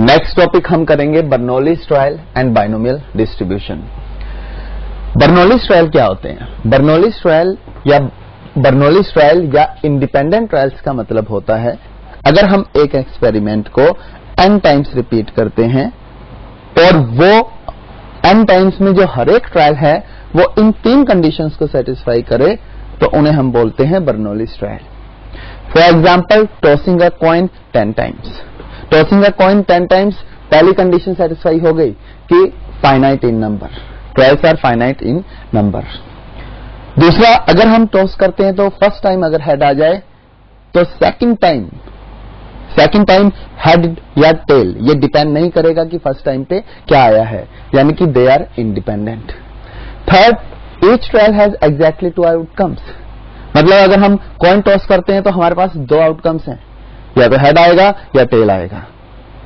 Next topic हम करेंगे Bernoulli's trial and binomial distribution. Bernoulli's trial क्या होते हैं? बर्नौलीज ट्रायल या इंडिपेंडेंट ट्रायल्स का मतलब होता है अगर हम एक एक्सपेरिमेंट को n टाइम्स रिपीट करते हैं और वो n टाइम्स में जो हर एक ट्रायल है वो इन 3 कंडीशंस को सेटिस्फाई करे तो उन्हें हम बोलते हैं Bernoulli's trial. For example, tossing a coin 10 times. Tossing a coin 10 times, पहली कंडीशन सेटिस्फाई हो गई कि finite in number, trials are finite in number. दूसरा, अगर हम टॉस करते हैं तो फर्स्ट टाइम अगर हेड आ जाए तो सेकंड टाइम हेड या टेल, ये डिपेंड नहीं करेगा कि फर्स्ट टाइम पे क्या आया है, यानी कि they are independent. Third, each trial has exactly 2 outcomes. मतलब अगर हम कॉइन टॉस करते हैं तो हमारे पास 2 आउटकम्स हैं, या तो हेड आएगा या टेल आएगा।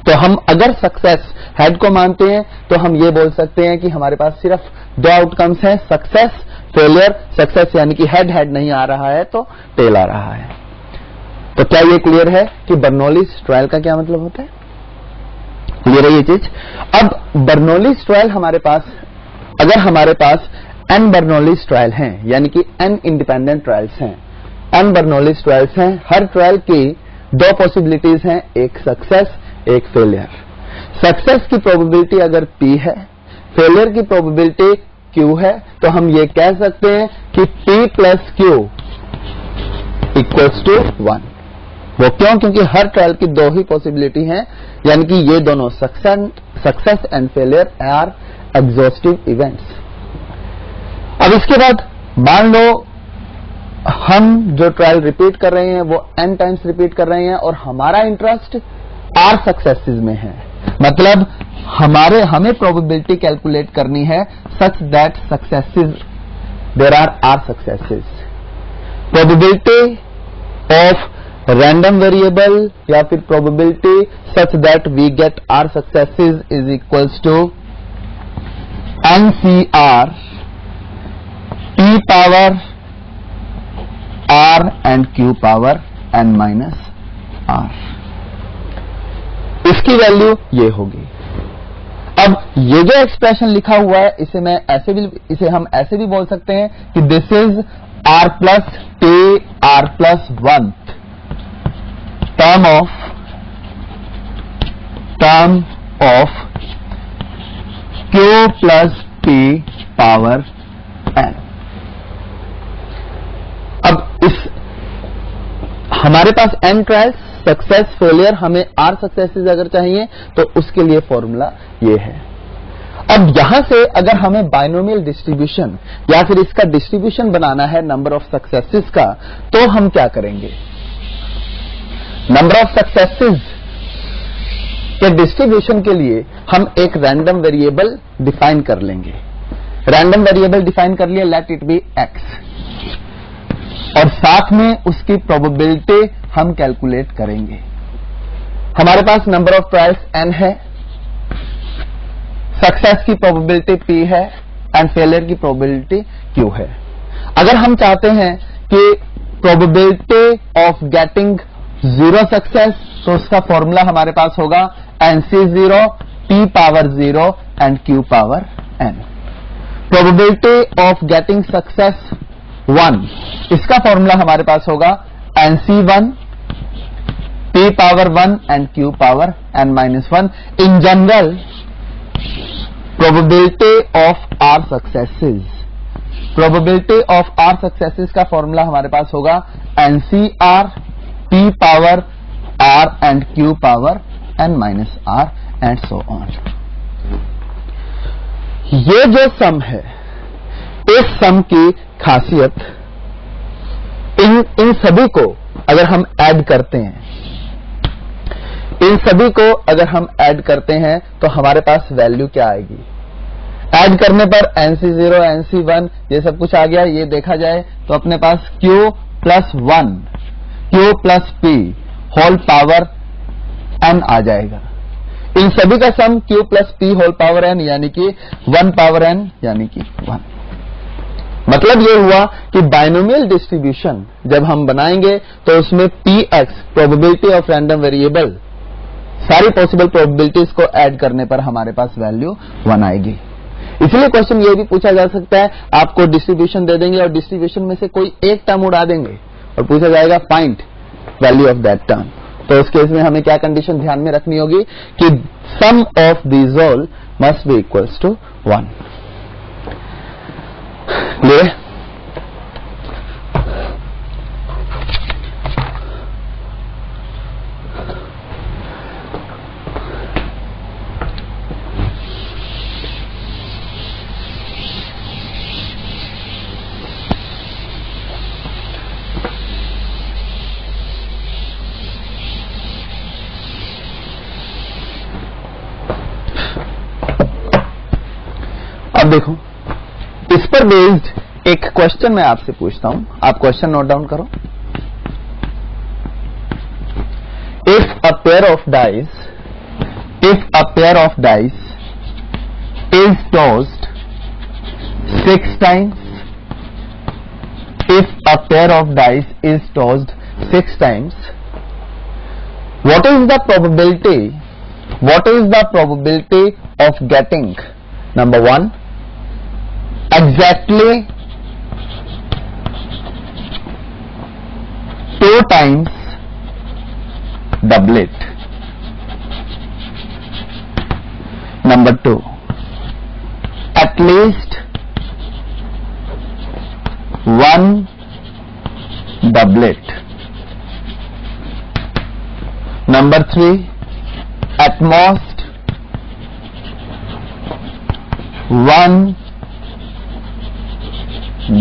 तो हम अगर सक्सेस हेड को मानते हैं तो हम ये बोल सकते हैं कि हमारे पास सिर्फ 2 आउटकम्स हैं, सक्सेस, फेलियर। सक्सेस यानी कि हेड नहीं आ रहा है तो टेल आ रहा है। तो क्या ये क्लियर है कि बर्नौलीज ट्रायल का क्या मतलब होता है? क्लियर है ये चीज? अब बर्नौलीज ट्रायल हमारे पास, अगर हमारे पास n बर्नौलीज ट्रायल हैं, यानी कि n इंडिपेंडेंट ट्रायल्स हैं, n बर्नौलीज ट्रायल्स हैं, हर ट्रायल की 2 पॉसिबिलिटीज हैं, एक सक्सेस एक फेलियर। सक्सेस की प्रोबेबिलिटी अगर P है, फेलियर की प्रोबेबिलिटी Q है, तो हम ये कह सकते हैं कि P plus Q equals to 1। वो क्यों? क्योंकि हर ट्रायल की 2 ही पॉसिबिलिटी हैं, यानी कि ये दोनों success and failure are exhaustive events. अब इसके बाद मान लो हम जो ट्रायल रिपीट कर रहे हैं वो n टाइम्स रिपीट कर रहे हैं और हमारा इंटरेस्ट R सक्सेसेस में है। मतलब हमें प्रोबेबिलिटी कैलकुलेट करनी है such that successes, there are R successes. Probability of random variable या फिर probability such that we get R successes is equals to NCR P power R and Q power n minus R। इसकी value ये होगी। अब ये जो expression लिखा हुआ है इसे हम ऐसे भी बोल सकते हैं कि this is R plus T R plus 1 term of Q plus P power n। अब हमारे पास n ट्रायल्स, सक्सेस, फेलियर, हमें R सक्सेसेस अगर चाहिए तो उसके लिए फॉर्मूला ये है। अब यहां से अगर हमें बाइनोमियल डिस्ट्रीब्यूशन या फिर इसका डिस्ट्रीब्यूशन बनाना है नंबर ऑफ सक्सेसेस का, तो हम क्या करेंगे? नंबर ऑफ सक्सेसेस के डिस्ट्रीब्यूशन के लिए हम एक रैंडम वेरिएबल डिफाइन कर लेंगे। रैंडम वेरिएबल डिफाइन कर लिया, लेट इट बी x, और साथ में उसकी प्रोबेबिलिटी हम कैलकुलेट करेंगे। हमारे पास नंबर ऑफ ट्रायल्स n है, सक्सेस की प्रोबेबिलिटी P है एंड फेलियर की प्रोबेबिलिटी Q है। अगर हम चाहते हैं कि प्रोबेबिलिटी ऑफ गेटिंग 0 सक्सेस, तो उसका फॉर्मूला हमारे पास होगा NC0 P power 0 and Q power n। Probability of getting success 1, इसका फॉर्मूला हमारे पास होगा NC1 P power 1 and Q power n minus 1। In general, probability of R successes का formula हमारे पास होगा NCR P power R and Q power n minus R and so on. ये जो सम है, इस सम की खासियत, इन सभी को अगर हम ऐड करते हैं, तो हमारे पास वैल्यू क्या आएगी? ऐड करने पर NC0 NC1 ये सब कुछ आ गया। ये देखा जाए तो अपने पास Q plus 1 Q plus P whole power n आ जाएगा। इन सभी का sum Q plus P whole power n यानी कि 1 पावर n यानी कि 1। मतलब ये हुआ कि बाइनोमियल डिस्ट्रीब्यूशन जब हम बनाएंगे तो उसमें Px, probability of random variable, सारी पॉसिबल प्रोबेबिलिटीज को ऐड करने पर हमारे पास वैल्यू 1 आएगी। इसलिए क्वेश्चन ये भी पूछा जा सकता है, आपको डिस्ट्रीब्यूशन दे देंगे और डिस्ट्रीब्यूशन में से कोई एक टर्म उड़ा देंगे और पूछा जाएगा find value of that term. तो उस केस में हमें क्या कंडीशन ध्यान में रखनी होगी कि sum of these all must be equals to 1। Clear? अब देखो, इस पर बेस्ड एक क्वेश्चन मैं आपसे पूछता हूं, आप क्वेश्चन नोट डाउन करो। If a pair of dice is tossed 6 times, if a pair of dice is tossed 6 times, what is the probability of getting, number 1, exactly 2 times doublet, number 2, at least 1 doublet, number 3, at most 1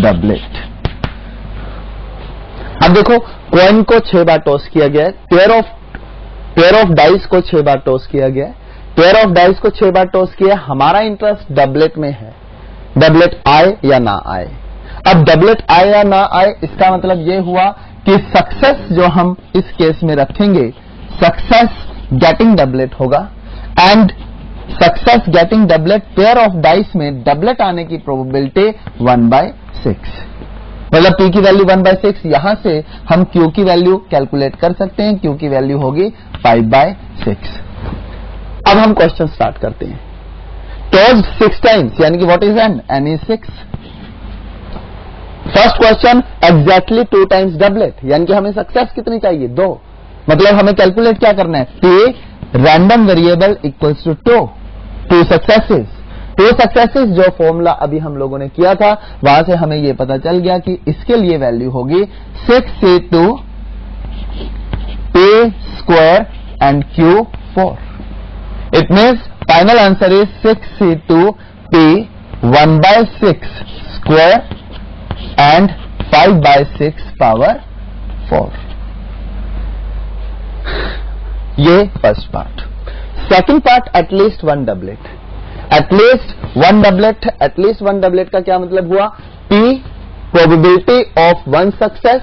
doublet। अब देखो, coin को 6 बार toss किया गया है, pair of dice को 6 बार toss किया गया है, पेयर ऑफ डाइस को 6 बार टॉस किया, हमारा इंटरेस्ट डबलेट में है, डबलेट आए या ना आए। अब डबलेट आए या ना आए, इसका मतलब यह हुआ कि सक्सेस जो हम इस केस में रखेंगे, सक्सेस गेटिंग डबलेट होगा, and success getting doublet pair of dice में डबलेट आने की प्रोबेबिलिटी 1/6, मतलब p की वैल्यू 1/6। यहां से हम q की वैल्यू कैलकुलेट कर सकते हैं, q की वैल्यू होगी 5/6। अब हम क्वेश्चन स्टार्ट करते हैं। टॉस्ड 6 टाइम्स, यानी कि what is n is 6। First question, exactly 2 times doublet, यानी कि हमें सक्सेस कितनी चाहिए, 2, मतलब हमें कैलकुलेट क्या करना है, p random variable equals to 2 successes. 2 successes जो फॉर्मूला अभी हम लोगों ने किया था, वहां से हमें यह पता चल गया कि इसके लिए वैल्यू होगी 6c2 p square and q 4। It means final answer is 6c2 p 1/6 square and 5/6 power 4। ये first part. Second part, at least 1 doublet. At least 1 doublet का क्या मतलब हुआ, P probability of 1 success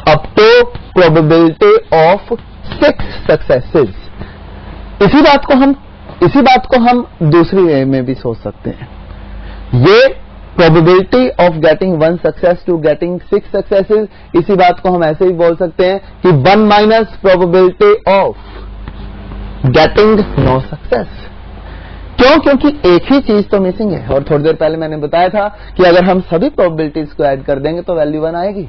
up to probability of 6 successes. इसी बात को हम दूसरी वे में भी सोच सकते हैं। ये probability of getting 1 success to getting 6 successes, इसी बात को हम ऐसे ही बोल सकते हैं कि 1 minus probability of getting no success. क्यों? क्योंकि एक ही चीज तो मिसिंग है, और थोड़ी देर पहले मैंने बताया था कि अगर हम सभी प्रोबेबिलिटीज को ऐड कर देंगे तो वैल्यू 1 आएगी।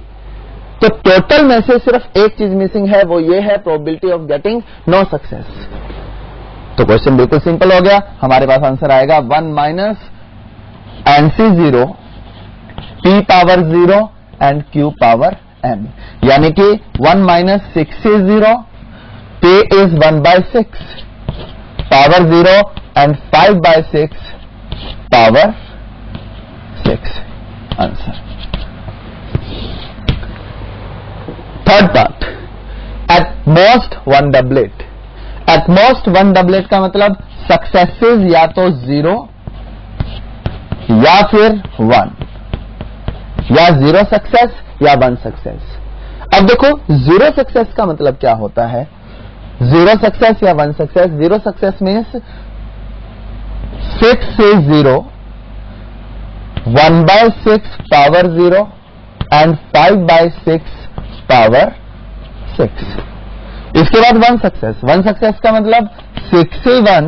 तो टोटल में से सिर्फ एक चीज मिसिंग है, वो ये है probability of getting no success. तो क्वेश्चन बिल्कुल सिंपल हो गया, हमारे पास आंसर आएगा 1 minus NC0 P power 0 and Q power M, यानी कि 1 minus 6C0 P is 1/6 power 0 and 5/6 power 6 answer. Third part, at most 1 doublet. At most 1 doublet का मतलब सक्सेसेस या तो 0 या फिर 1, या 0 सक्सेस या 1 सक्सेस। अब देखो, 0 सक्सेस का मतलब क्या होता है, 0 सक्सेस या 1 सक्सेस। 0 सक्सेस मीन्स 6 से 0, 1/6 पावर 0 एंड 5/6 पावर 6। इसके उसके बाद 1 सक्सेस का मतलब 61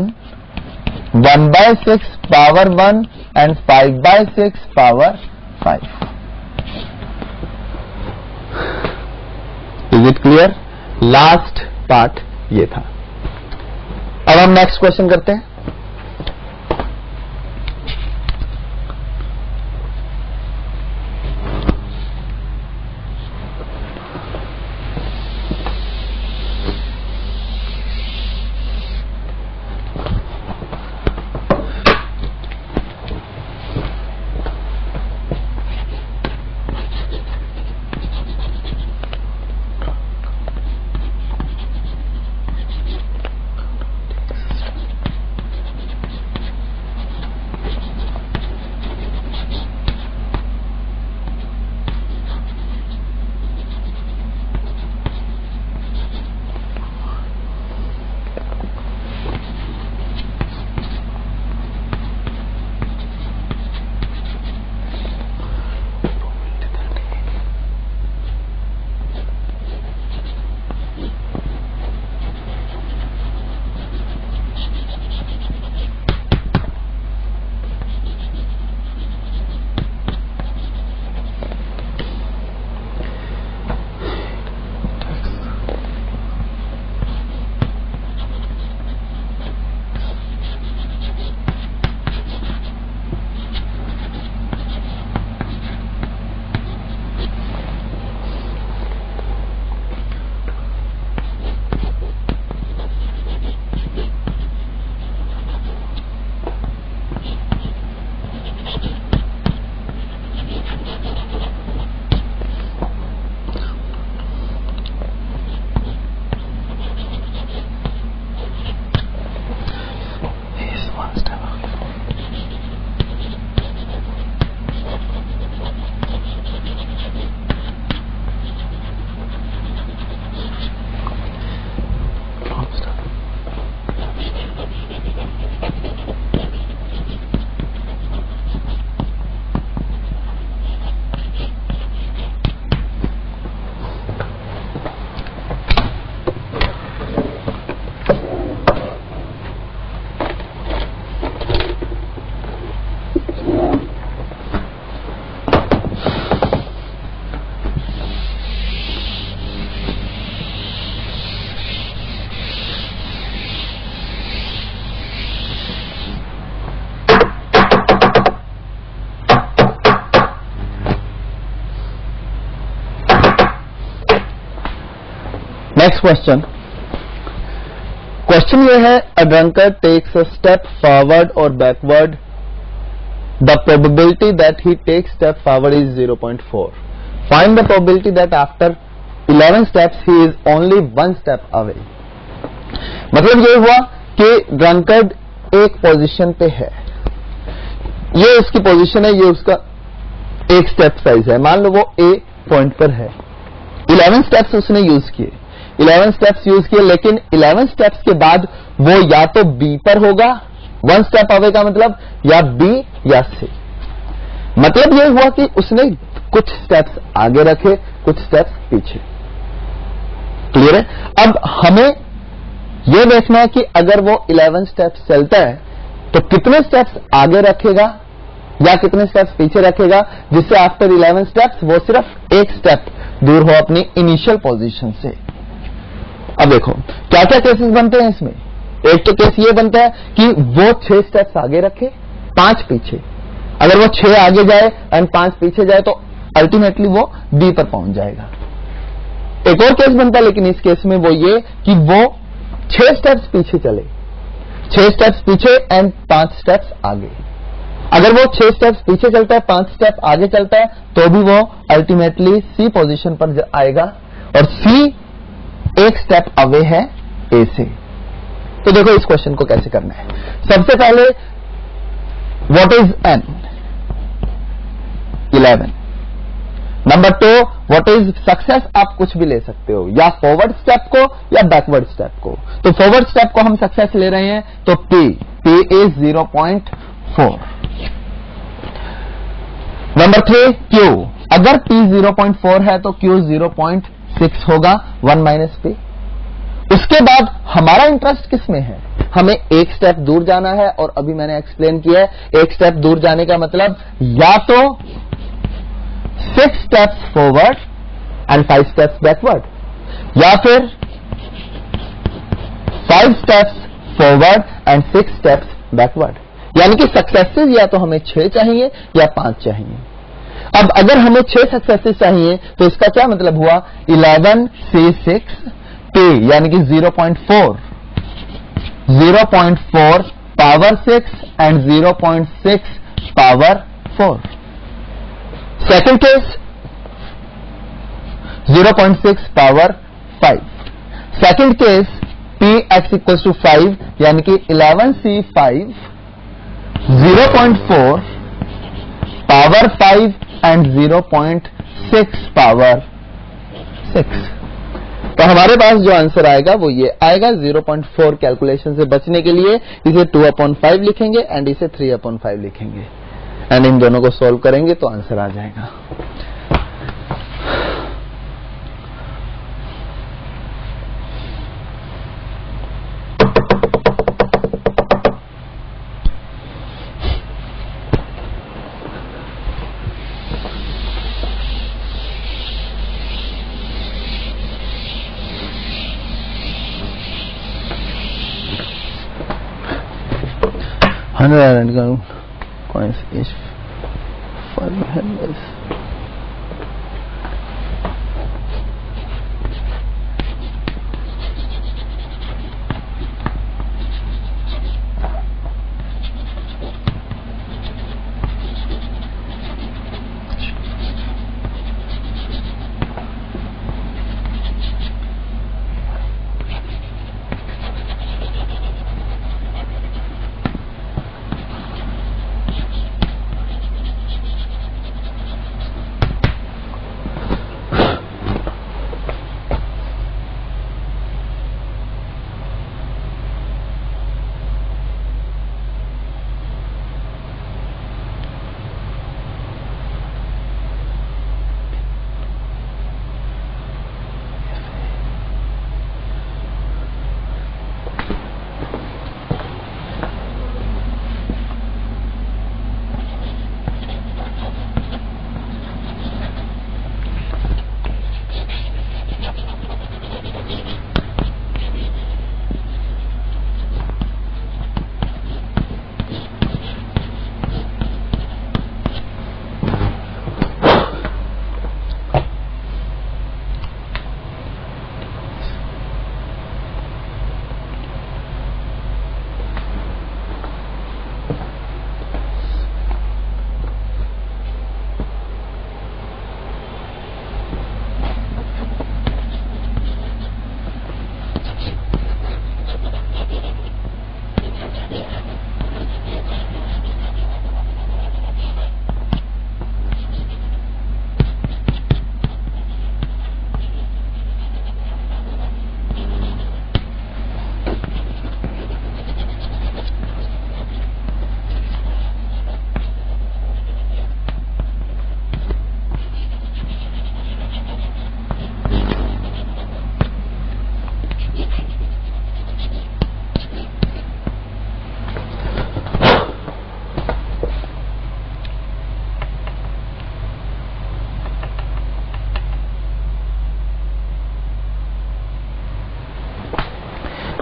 1/6 power 1 and 5/6 power 5। Is it clear? Last part ये था। अब हम नेक्स्ट क्वेश्चन करते हैं। नेक्स्ट क्वेश्चन ये है, a drunkard takes a step forward और backward, the probability that he takes step forward is 0.4। Find the probability that after 11 steps he is only 1 step away. मतलब ये हुआ कि ड्रंकर्ड एक पोजीशन पे है, ये उसकी पोजीशन है, ये उसका एक स्टेप साइज है। मान लो वो ए पॉइंट पर है, 11 स्टेप्स उसने यूज किए, 11 स्टेप्स यूज किए, लेकिन 11 स्टेप्स के बाद वो या तो बी पर होगा, 1 स्टेप अवे का मतलब या बी या सी। मतलब ये हुआ कि उसने कुछ स्टेप्स आगे रखे, कुछ स्टेप्स पीछे। क्लियर है? अब हमें यह देखना है कि अगर वो 11 स्टेप्स चलता है तो कितने स्टेप्स आगे रखेगा या कितने स्टेप्स पीछे रखेगा, जिससे आफ्टर 11 स्टेप्स वो सिर्फ एक स्टेप दूर हो अपनी इनिशियल पोजीशन से। अब देखो क्या क्या केसेस बनते हैं इसमें। एक तो केस ये बनता है कि वो 6 स्टेप्स आगे रखे, 5 पीछे। अगर वो 6 आगे जाए एंड 5 पीछे जाए तो अल्टीमेटली वो बी पर पहुंच जाएगा। एक और केस बनता है, लेकिन इस केस में वो ये कि वो 6 स्टेप्स पीछे चले, 6 स्टेप्स पीछे एंड 5 स्टेप्स आगे। अगर वो 6 स्टेप्स पीछे चलता है, 5 स्टेप आगे चलता है, तो भी वो अल्टीमेटली सी पोजीशन पर आएगा, और सी एक स्टेप अवे है ए से। तो देखो इस क्वेश्चन को कैसे करना है। सबसे पहले what is an? 11। Number 2 what is success? आप कुछ भी ले सकते हो, या फॉरवर्ड स्टेप को या बैकवर्ड स्टेप को। तो फॉरवर्ड स्टेप को हम सक्सेस ले रहे हैं, तो P इज 0.4। नंबर 3 Q, अगर P 0.4 है तो Q 0.6 होगा, 1 - P। उसके बाद हमारा इंटरेस्ट किस में है? हमें एक स्टेप दूर जाना है, और अभी मैंने एक्सप्लेन किया है एक स्टेप दूर जाने का मतलब या तो 6 steps forward and 5 steps backward, या फिर 5 steps forward and 6 steps backward. यानी कि सक्सेसेस या तो हमें 6 चाहिए या 5 चाहिए। अब अगर हमें 6 सक्सेसेस चाहिए तो इसका क्या मतलब हुआ? 11 C6 P यानी कि 0.4 power 6 and 0.6 power 4। Second case 0.6 power 5। Second case Px equals to 5 यानी कि 11C5 0.4 पावर 5 एंड 0.6 पावर 6। तो हमारे पास जो आंसर आएगा वो ये आएगा। 0.4 कैलकुलेशन से बचने के लिए इसे 2/5 लिखेंगे एंड इसे 3/5 लिखेंगे एंड इन दोनों को सॉल्व करेंगे तो आंसर आ जाएगा। coins is 500.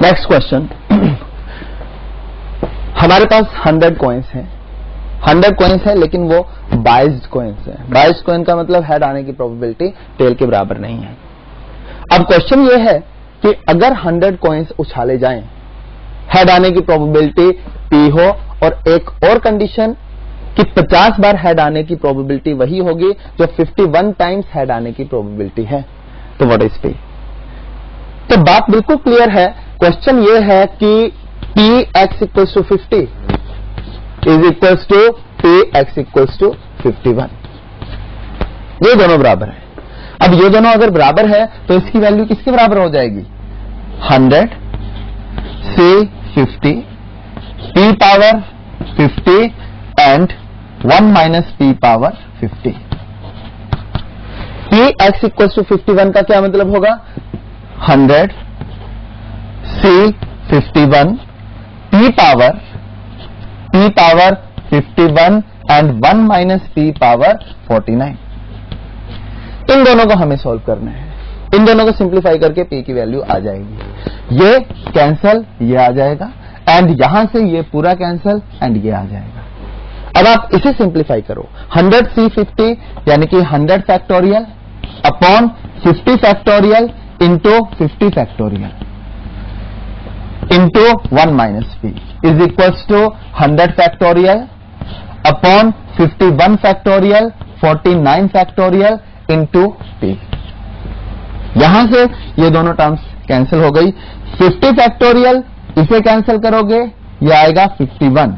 नेक्स्ट क्वेश्चन, हमारे पास 100 कॉइन्स हैं। 100 कॉइन्स है लेकिन वो बाइज्ड कॉइन्स है। बाइज्ड कॉइन का मतलब हेड आने की प्रोबेबिलिटी टेल के बराबर नहीं है। अब क्वेश्चन ये है कि अगर 100 कॉइन्स उछाले जाएं, हेड आने की प्रोबेबिलिटी P हो, और एक और कंडीशन कि 50 बार हेड आने की प्रोबेबिलिटी वही होगी जो 51 टाइम्स हेड आने की प्रोबेबिलिटी है, तो व्हाट इज P? तो बात बिल्कुल क्लियर है। क्वेश्चन ये है कि Px equals to 50 is equals to Px equals to 51। ये दोनों बराबर है। अब ये दोनों अगर बराबर है तो इसकी वैल्यू किसके बराबर हो जाएगी? 100 से 50 P power 50 and 1 minus P power 50। Px equals to 51 का क्या मतलब होगा? 100 C 51, P power 51 and 1 minus P power 49। इन दोनों को हमें सॉल्व करना है। इन दोनों को सिंप्लीफाई करके P की वैल्यू आ जाएगी। ये कैंसल, ये आ जाएगा, एंड यहां से ये पूरा कैंसल, एंड ये आ जाएगा। अब आप इसे सिंप्लीफाई करो। 100C50 यानी कि 100 factorial upon 50 factorial into 50 factorial into 1 minus P is equals to 100 factorial upon 51 factorial 49 factorial into P। यहां से ये दोनों टर्म्स कैंसिल हो गई। 50 फैक्टोरियल इसे कैंसिल करोगे, ये आएगा 51।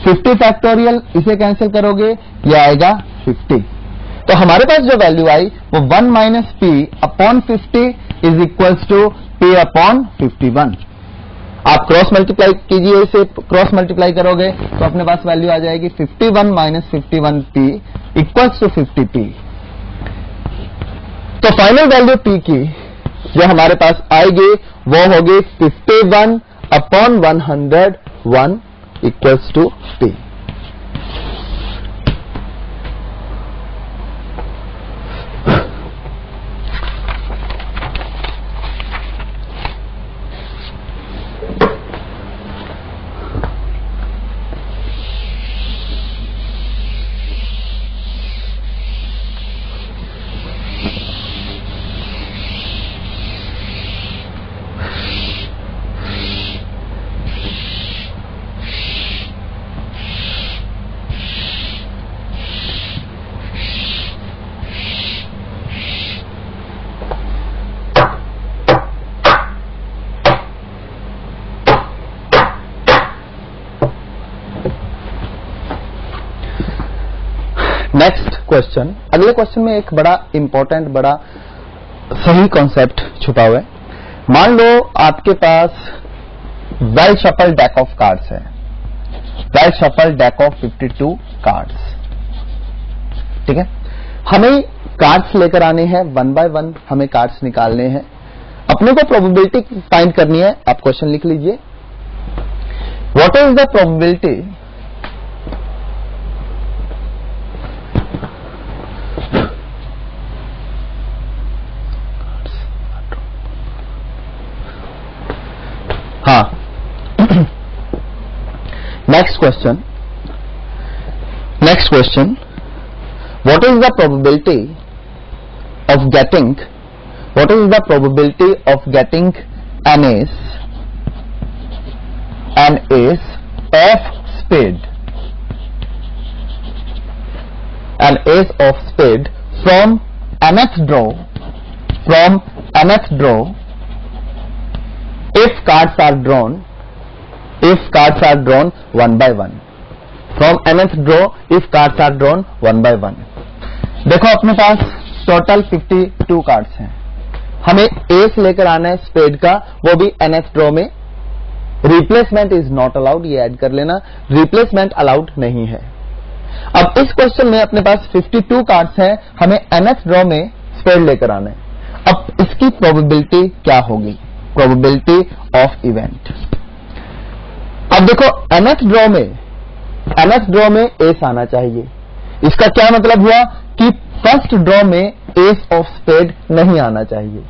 50 फैक्टोरियल इसे कैंसिल करोगे, ये आएगा 50। तो हमारे पास जो वैल्यू आई वो 1 minus P upon 50 is equals to P upon 51। आप क्रॉस मल्टीप्लाई कीजिए, इसे क्रॉस मल्टीप्लाई करोगे तो अपने पास वैल्यू आ जाएगी 51 minus 51P equals to 50P। तो फाइनल वैल्यू P की जो हमारे पास आएगी वो होगी 51 upon 101 equals to P। Next question, अगले क्वेश्चन में एक बड़ा इंपॉर्टेंट, बड़ा सही कॉन्सेप्ट छुपा हुआ है। मान लो आपके पास well shuffle deck of cards है, well shuffle deck of 52 cards. ठीक है, हमें कार्ड्स लेकर आने हैं, 1 बाय 1 हमें कार्ड्स निकालने हैं। अपने को प्रोबेबिलिटी फाइंड करनी है। आप क्वेश्चन लिख लीजिए, what is the probability next question, what is the probability of getting an ace of spade, from nth draw, if cards are drawn 1 by 1, from nth draw if cards are drawn 1 by 1। देखो अपने पास total 52 cards हैं, हमें S लेकर आना है spade का, वो भी nth ड्रॉ में। रिप्लेसमेंट इज नॉट अलाउड, ये ऐड कर लेना, रिप्लेसमेंट अलाउड नहीं है। अब इस क्वेश्चन में अपने पास 52 कार्ड्स हैं, हमें nth ड्रॉ में स्पेड लेकर आना है। अब इसकी प्रोबेबिलिटी क्या होगी? Probability of event. अब देखो nth ड्रॉ में एस आना चाहिए। इसका क्या मतलब हुआ कि फर्स्ट ड्रॉ में एस ऑफ स्पेड नहीं आना चाहिए।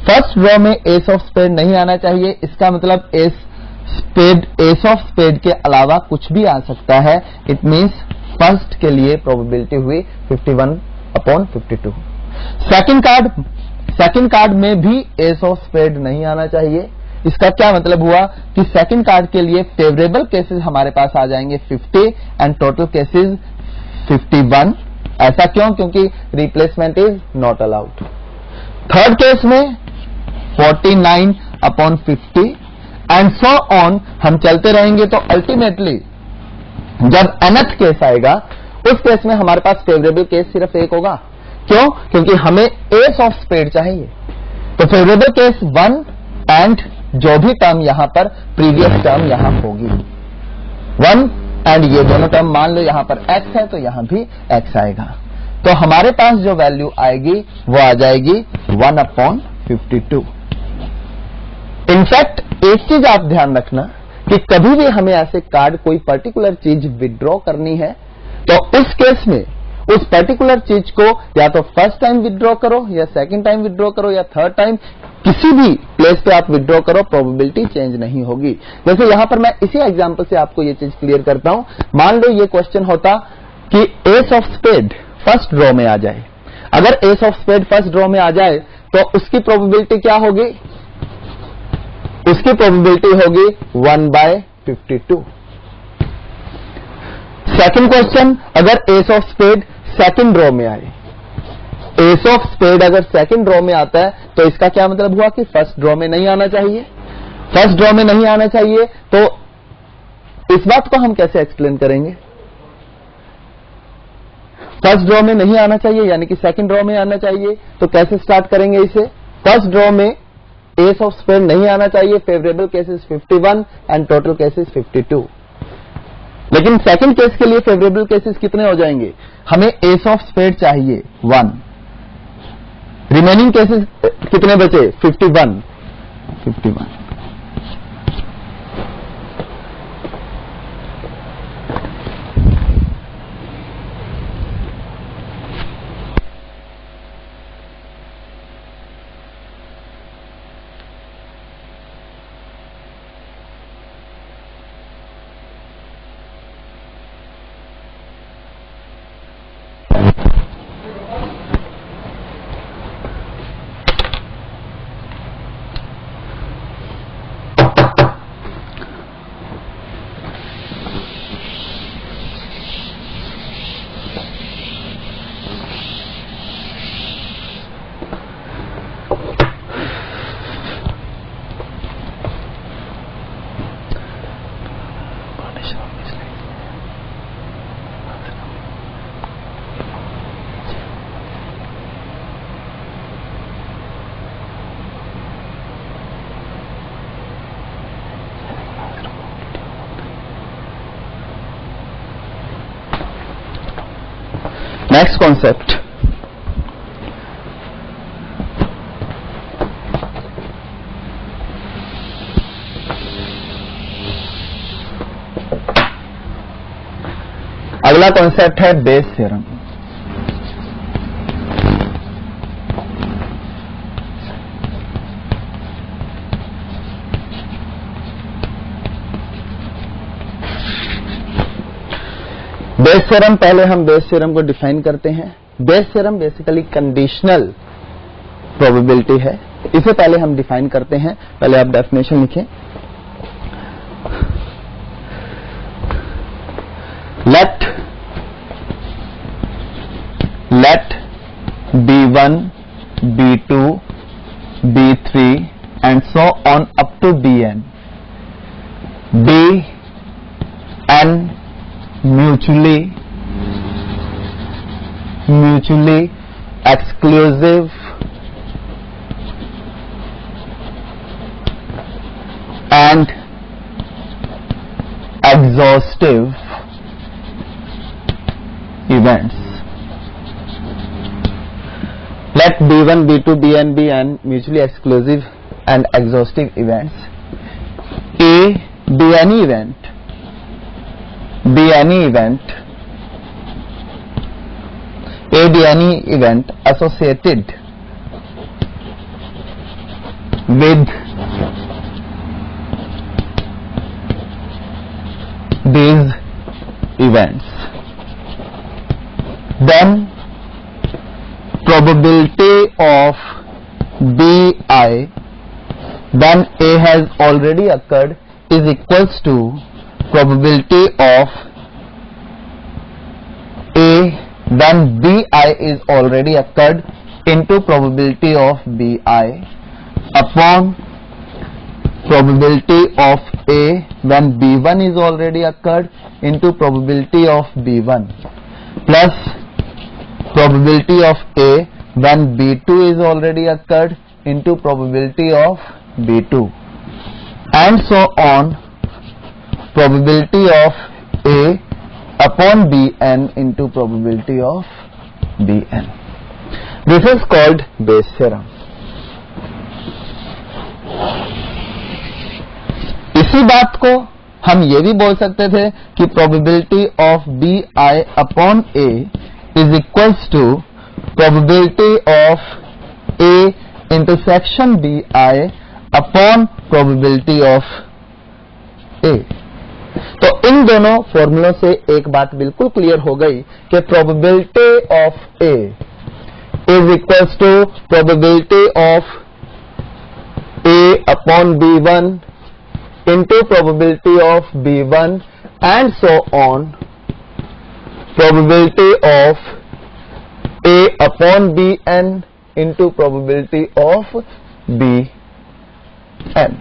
फर्स्ट ड्रॉ में एस ऑफ स्पेड नहीं आना चाहिए, इसका मतलब एस ऑफ स्पेड के अलावा कुछ भी आ सकता है। इट मींस फर्स्ट के लिए प्रोबेबिलिटी हुई 51/52। सेकंड कार्ड में भी एस ऑफ स्पेड नहीं आना चाहिए। इसका क्या मतलब हुआ कि सेकंड कार्ड के लिए फेवरेबल केसेस हमारे पास आ जाएंगे 50 एंड टोटल केसेस 51। ऐसा क्यों? क्योंकि replacement is not allowed. Third case में 49/50 एंड सो ऑन हम चलते रहेंगे। तो अल्टीमेटली जब nth केस आएगा उस केस में हमारे पास फेवरेबल केस सिर्फ एक होगा। क्यों? क्योंकि हमें एस ऑफ स्पेड चाहिए। तो फेवरेबल केस 1 एंड जो भी टर्म यहां पर प्रीवियस टर्म यहां होगी 1 एंड ये दोनों टर्म मान लो यहां पर x है तो यहां भी x आएगा। तो हमारे पास जो वैल्यू आएगी वो आ जाएगी 1/52। इनफैक्ट एक चीज आप ध्यान रखना कि कभी भी हमें ऐसे कार्ड कोई पर्टिकुलर चीज विड्रॉ करनी है तो उस केस में उस पर्टिकुलर चीज को या तो फर्स्ट टाइम विड्रॉ करो या सेकंड टाइम विड्रॉ करो या थर्ड टाइम, किसी भी प्लेस पे आप विड्रॉ करो, प्रोबेबिलिटी चेंज नहीं होगी। जैसे यहां पर मैं इसी एग्जांपल से आपको ये चीज क्लियर करता हूं। मान लो ये क्वेश्चन होता कि ace of spade first draw में आ जाए। अगर ace of spade first draw में आ जाए तो उसकी प्रोबेबिलिटी क्या होगी? उसकी प्रोबेबिलिटी होगी 1/52। सेकंड क्वेश्चन, अगर ace of spade second draw में आए, एस ऑफ स्पेड अगर सेकंड ड्रॉ में आता है तो इसका क्या मतलब हुआ कि फर्स्ट ड्रॉ में नहीं आना चाहिए। फर्स्ट ड्रॉ में नहीं आना चाहिए तो इस बात को हम कैसे एक्सप्लेन करेंगे? फर्स्ट ड्रॉ में नहीं आना चाहिए यानी कि सेकंड ड्रॉ में आना चाहिए, तो कैसे स्टार्ट करेंगे इसे? फर्स्ट ड्रॉ में एस ऑफ स्पेड नहीं आना चाहिए, favourable cases 51 and total cases 52। लेकिन सेकंड केस के लिए फेवरेबल केसेस कितने हो जाएंगे? हमें एस ऑफ स्पेड चाहिए 1, रिमेनिंग केसेस कितने बचे? 51। नेक्स्ट कॉन्सेप्ट, अगला कॉन्सेप्ट है बेस थ्योरम। बेस थ्योरम, पहले हम बेस थ्योरम को डिफाइन करते हैं। Bayes theorem basically conditional probability है, इसे पहले हम डिफाइन करते हैं। पहले आप डेफिनेशन लिखें। let B1, B2, B3 and so on up to Bn be an mutually exclusive and exhaustive events. Let B1, B2, Bn be an mutually exclusive and exhaustive events. A be any event associated with these events, then probability of Bi when A has already occurred is equals to probability of A when Bi is already occurred into probability of Bi upon probability of A when B1 is already occurred into probability of B1 plus probability of A when B2 is already occurred into probability of B2 and so on probability of A upon Bn into probability of Bn. This is called Bayes theorem. इसी बात को हम ये भी बोल सकते थे कि probability of B I upon A is equals to probability of A intersection B I upon probability of A. तो इन दोनों फॉर्मूलों से एक बात बिल्कुल क्लियर हो गई कि probability of A is equals to probability of A upon B1 into probability of B1 and so on, probability of A upon Bn into probability of Bn।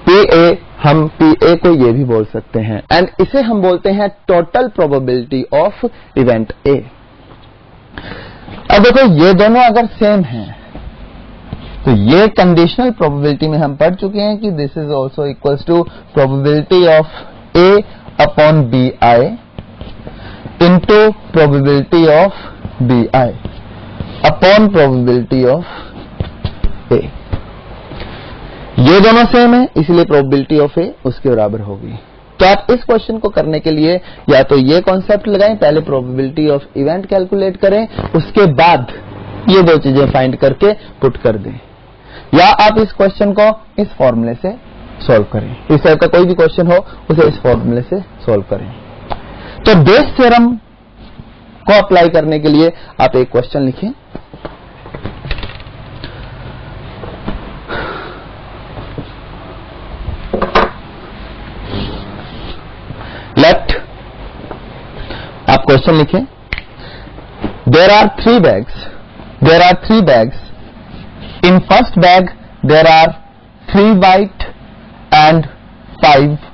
PA हम PA को ये भी बोल सकते हैं एंड इसे हम बोलते हैं total probability of event A। अब देखो ये दोनों अगर सेम हैं तो ये कंडीशनल प्रोबेबिलिटी में हम पढ़ चुके हैं कि this is also equals to probability of A upon B I into probability of B I upon probability of A. ये दोनों सेम है इसलिए प्रोबेबिलिटी ऑफ ए उसके बराबर होगी। तो आप इस क्वेश्चन को करने के लिए या तो ये कॉन्सेप्ट लगाएं, पहले प्रोबेबिलिटी ऑफ इवेंट कैलकुलेट करें, उसके बाद ये दो चीजें फाइंड करके पुट कर दें, या आप इस क्वेश्चन को इस फॉर्मूले से सॉल्व करें। इस तरह का कोई भी क्वेश्चन हो उसे इस फॉर्मूले से सॉल्व करें। तो बेस थ्योरम को अप्लाई करने के लिए आप एक क्वेश्चन लिखें। लेट आप क्वेश्चन लिखें, there are three bags. In first bag there are 3 white and 5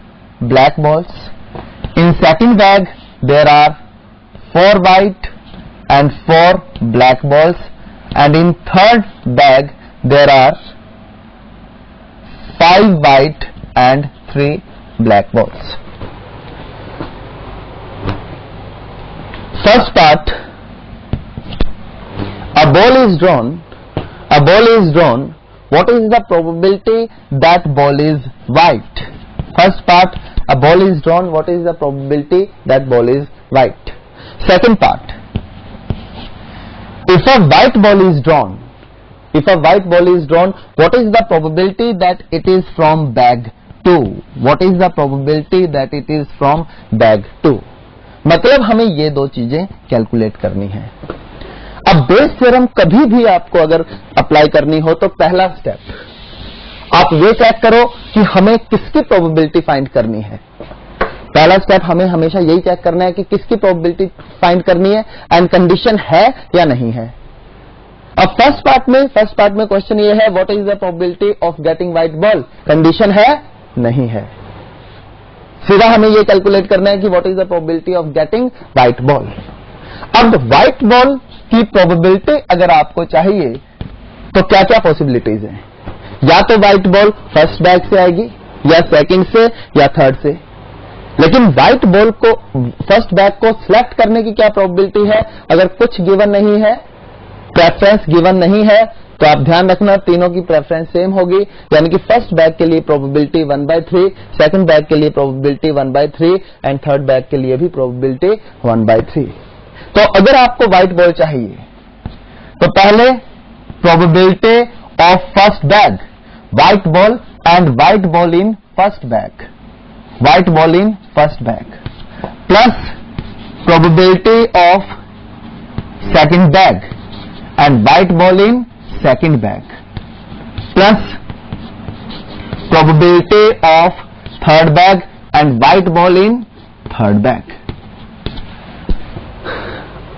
black balls. In second bag there are 4 white and 4 black balls, and in third bag there are 5 white and 3 black balls. First part, a ball is drawn. What is the probability that ball is white? First part, a ball is drawn. What is the probability that ball is white? Second part, if a white ball is drawn, what is the probability that it is from bag 2? What is the probability that it is from bag 2? मतलब हमें ये दो चीजें calculate करनी है। अब Bayes theorem कभी भी आपको अगर अप्लाई करनी हो तो पहला स्टेप आप ये चेक करो कि हमें किसकी प्रोबेबिलिटी फाइंड करनी है। पहला स्टेप हमें हमेशा यही चेक करना है कि किसकी प्रोबेबिलिटी फाइंड करनी है एंड कंडीशन है या नहीं है। अब फर्स्ट पार्ट में क्वेश्चन ये है, what is the probability of getting white ball? Condition है नहीं है, सीधा हमें ये कैलकुलेट करना है कि what is the probability of getting white ball. अब व्हाइट बॉल की प्रोबेबिलिटी अगर आपको चाहिए तो क्या क्या पॉसिबिलिटीज हैं? या तो व्हाइट बॉल फर्स्ट बैग से आएगी, या सेकंड से, या थर्ड से। लेकिन व्हाइट बॉल को फर्स्ट बैग को सिलेक्ट करने की क्या प्रोबेबिलिटी है? अगर कुछ गिवन नहीं है, प्रेफरेंस गिवन नहीं है, तो आप ध्यान रखना तीनों की प्रेफरेंस सेम होगी, यानी कि फर्स्ट बैग के लिए प्रोबेबिलिटी 1/3, सेकंड बैग के लिए प्रोबेबिलिटी 1/3 एंड थर्ड बैग के लिए भी प्रोबेबिलिटी 1/3। तो अगर आपको व्हाइट बॉल चाहिए तो पहले probability of first bag, white ball and white ball in first bag, plus probability of second bag and white ball in second bag, plus probability of third bag and white ball in third bag.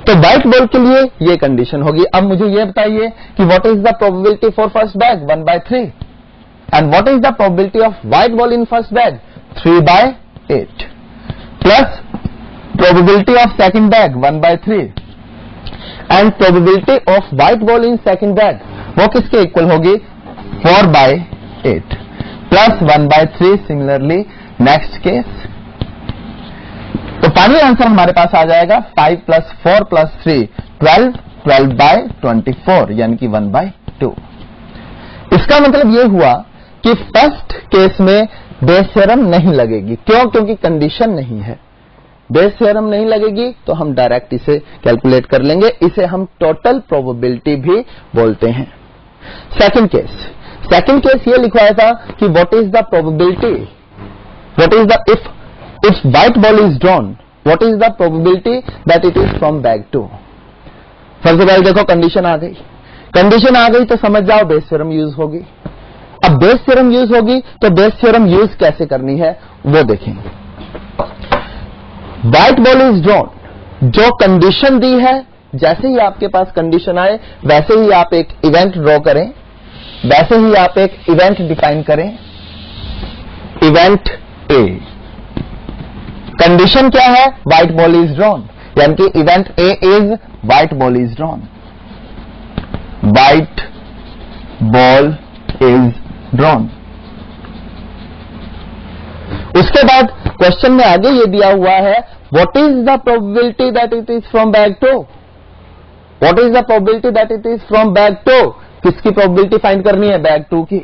तो white ball के लिए ये condition होगी। अब मुझे ये बताइए कि what is the probability for first bag? 1/3, and what is the probability of white ball in first bag? 3/8, plus probability of second bag 1/3 and probability of white ball in second bag, वो किसके equal होगी? 4/8 plus 1/3। Similarly next case, तो final answer हमारे पास आ जाएगा 5 + 4 + 3 12, 12/24 यानी कि 1/2। इसका मतलब यह हुआ कि फर्स्ट केस में बेस थ्योरम नहीं लगेगी। क्यों? क्योंकि कंडीशन नहीं है। बेस थ्योरम नहीं लगेगी तो हम डायरेक्ट इसे कैलकुलेट कर लेंगे। इसे हम टोटल प्रोबेबिलिटी भी बोलते हैं। सेकंड केस ये लिखवाया था कि what is the probability, what is the if white ball is drawn, what is the probability that it is from bag 2। सबसे पहले देखो कंडीशन आ गई तो समझ जाओ बेस थ्योरम यूज होगी। अब बेस थ्योरम यूज होगी तो बेस थ्योरम यूज कैसे करनी है वो देखेंगे। व्हाइट बॉल इज ड्रॉन, जो कंडीशन दी है, जैसे ही आपके पास कंडीशन आए वैसे ही आप एक इवेंट ड्रॉ करें, वैसे ही आप एक इवेंट डिफाइन करें। इवेंट ए, कंडीशन क्या है? व्हाइट बॉल इज ड्रॉन, यानी कि event A is white ball is drawn, white ball is drawn. उसके बाद क्वेश्चन में आगे ये दिया हुआ है what is the probability that it is from bag 2, what is the probability that it is from bag 2। किसकी प्रोबेबिलिटी फाइंड करनी है? बैग 2 की।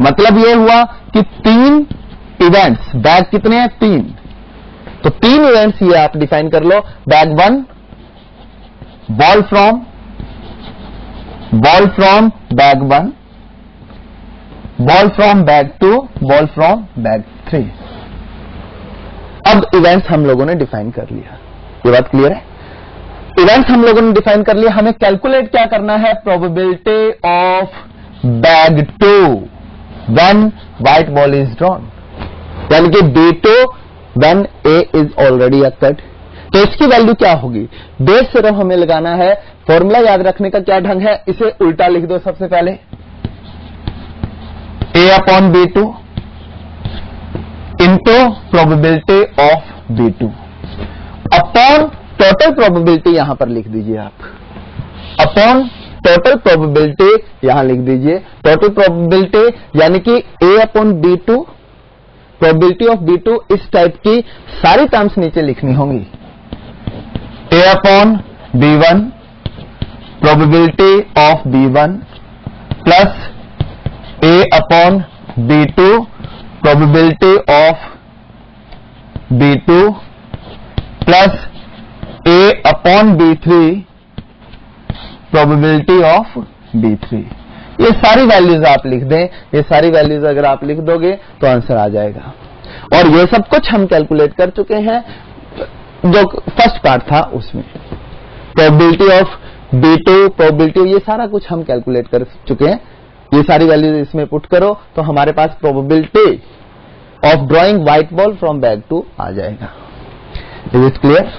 मतलब ये हुआ कि 3 इवेंट्स, बैग कितने हैं? 3, तो 3 इवेंट्स ये आप डिफाइन कर लो। Bag 1 ball from bag 1, ball from bag 2, ball from bag 3। अब इवेंट्स हम लोगों ने डिफाइन कर लिया, ये बात क्लियर है? इवेंट्स हम लोगों ने डिफाइन कर लिया। हमें कैलकुलेट क्या करना है? Probability of bag 2 when white ball is drawn, यानी कि B2 when A is already occurred. तो इसकी वैल्यू क्या होगी? बेस थ्योरम हमें लगाना है। फॉर्मूला याद रखने का क्या ढंग है? इसे उल्टा लिख दो सबसे पहले, A upon B2 into probability of B2 upon total probability यहां पर लिख दीजिए आप, अपॉन टोटल प्रोबेबिलिटी यहां लिख दीजिए। टोटल प्रोबेबिलिटी यानी कि A upon B2, probability of B2, इस टाइप की सारी टर्म्स नीचे लिखनी होंगी। A upon B1, probability of B1 plus A upon B2, probability of B2 plus A upon B3, probability of B3। ये सारी वैल्यूज आप लिख दें। ये सारी वैल्यूज अगर आप लिख दोगे तो आंसर आ जाएगा। और ये सब कुछ हम कैलकुलेट कर चुके हैं जो फर्स्ट पार्ट था उसमें। प्रोबेबिलिटी ऑफ B2, प्रोबेबिलिटी, ये सारा कुछ हम कैलकुलेट कर चुके हैं। ये सारी वैल्यूज इसमें पुट करो तो हमारे पास probability of drawing white ball from bag 2 आ जाएगा। Is it clear?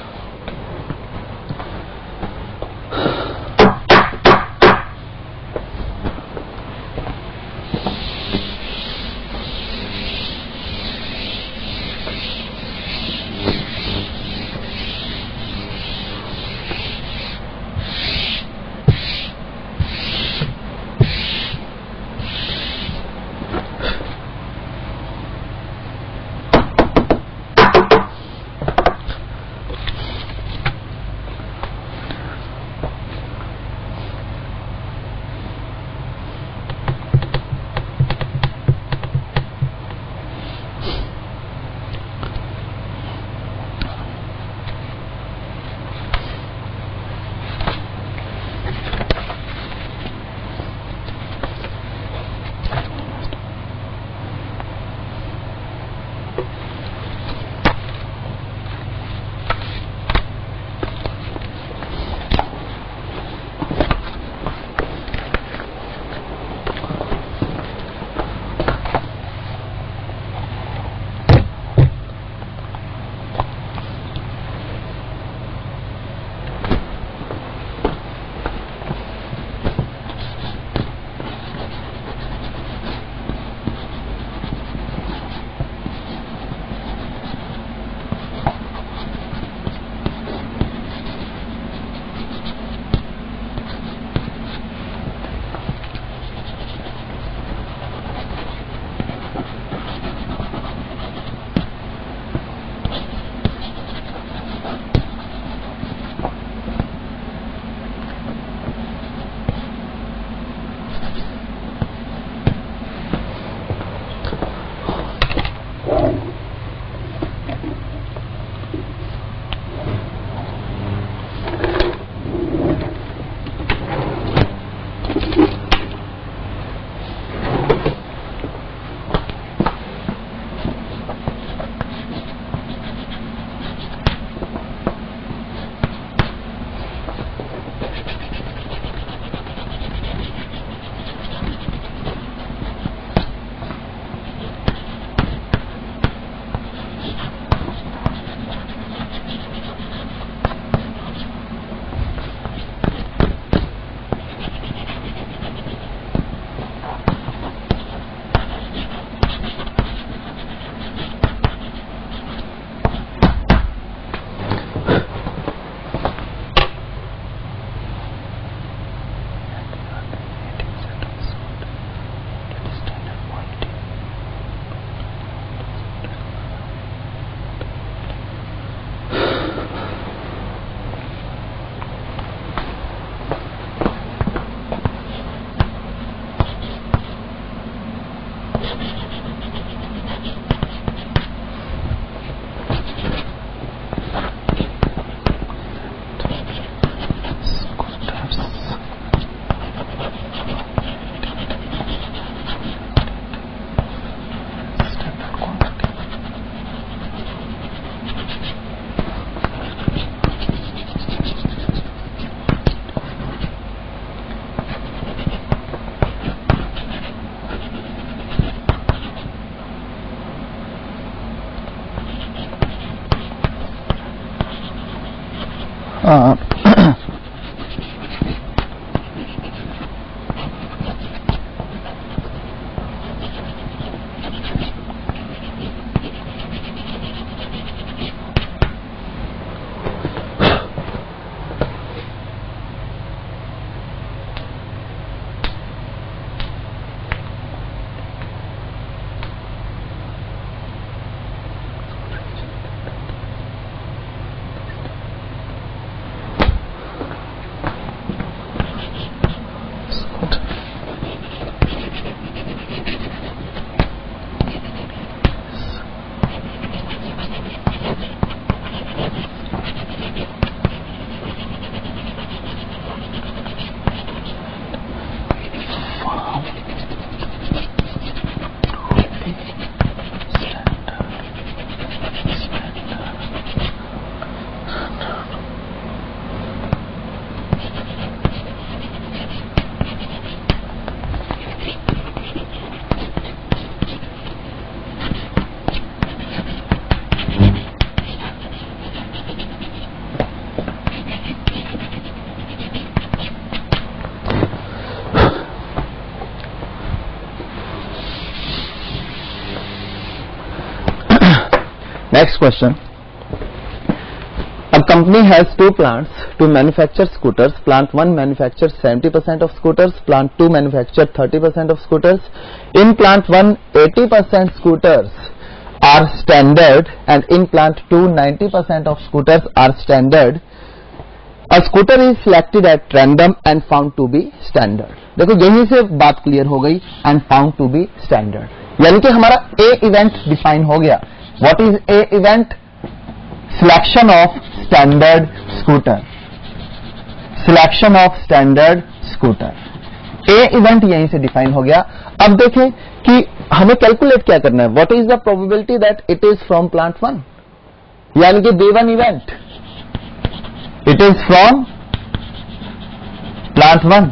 Next question. A company has two plants to manufacture scooters. Plant 1 manufactures 70% of scooters. Plant 2 manufactures 30% of scooters. In plant 1, 80% scooters are standard, and in plant 2, 90% of scooters are standard. A scooter is selected at random and found to be standard. देखो यहीं से बात clear हो गई, and found to be standard, यानी कि हमारा A event define हो गया. What is A event? Selection of standard scooter. Selection of standard scooter. A event यहीं से डिफाइन हो गया. अब देखें कि हमें कैलकुलेट क्या करना है. What is the probability that it is from plant 1? यानी कि B1 event it is from plant 1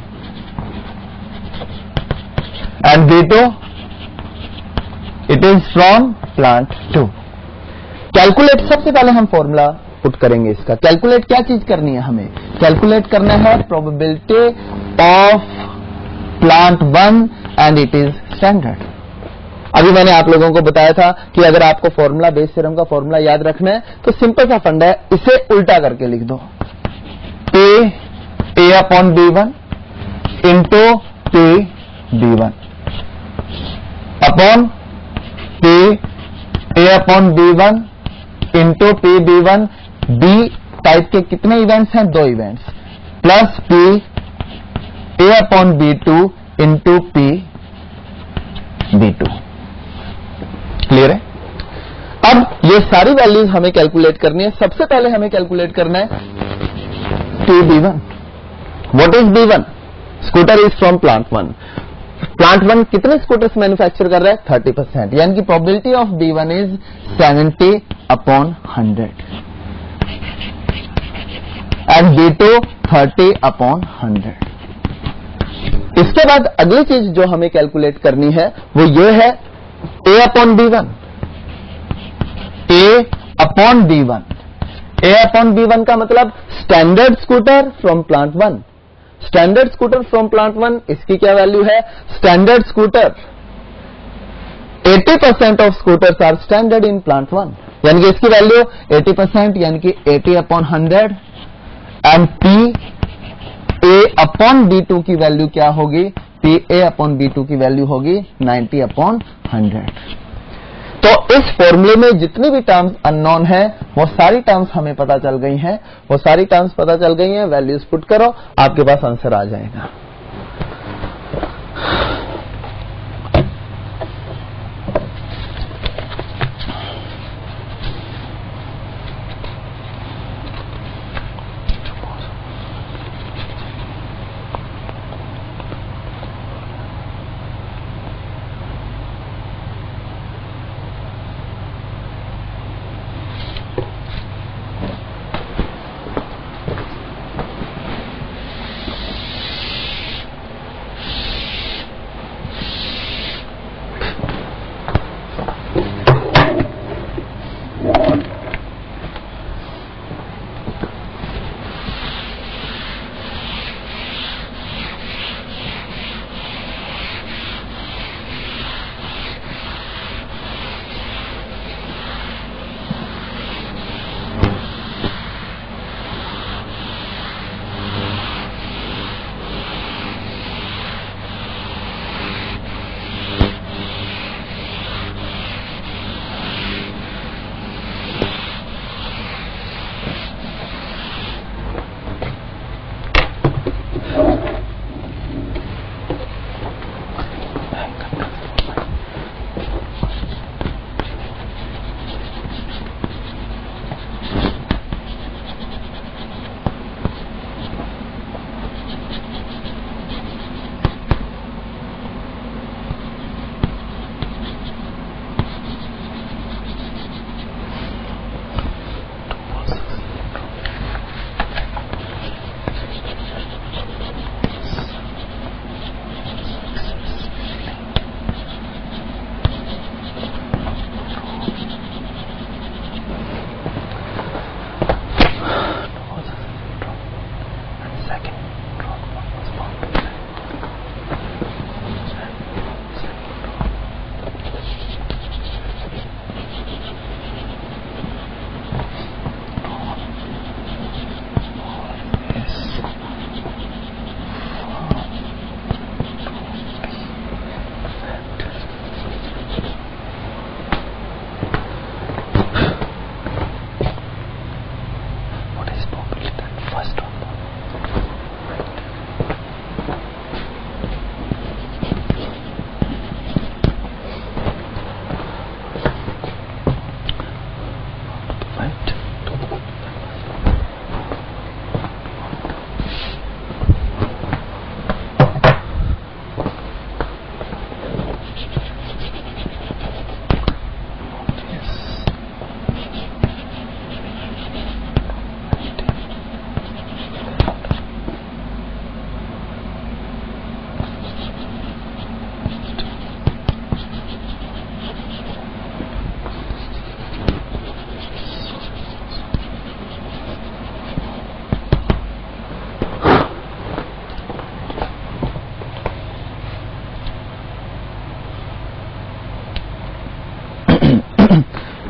and B2 it is from plant 2. Calculate सबसे पहले हम फॉर्मूला पुट करेंगे इसका. कैलकुलेट क्या चीज करनी है हमें? कैलकुलेट करना है probability of plant 1 and it is standard. अभी मैंने आप लोगों को बताया था कि अगर आपको फॉर्मूला, बेस थ्योरम का फॉर्मूला याद रखना है तो सिंपल सा फंडा है, इसे उल्टा करके लिख दो. A upon B1 into P B1 upon A upon B1 into P B1. B type के कितने इवेंट्स हैं? 2 events, plus P A upon B2 into P B2. Clear है? अब ये सारी वैल्यूज हमें कैलकुलेट करनी है. सबसे पहले हमें कैलकुलेट करना है P B1. What is B1? Scooter is from plant 1. Plant 1 कितने स्कूटर्स मैन्युफैक्चर कर रहा है? 30%, यानी कि probability of B1 is 70 upon 100 and B2 30 upon 100. इसके बाद अगली चीज जो हमें कैलकुलेट करनी है वो ये है A upon B1. A upon B1. A upon B1 का मतलब standard scooter from plant 1. Standard scooter from plant 1, इसकी क्या वैल्यू है? Standard scooter 80% of scooters are standard in plant 1, यानी कि इसकी वैल्यू 80%, यानी कि 80 upon 100. And P A upon B2 की वैल्यू क्या होगी? P A अपॉन B2 की वैल्यू होगी 90 अपॉन 100. तो इस फॉर्मूले में जितनी भी टर्म्स अननोन है वो सारी टर्म्स हमें पता चल गई हैं. वो सारी टर्म्स पता चल गई हैं. वैल्यूज पुट करो, आपके पास आंसर आ जाएगा.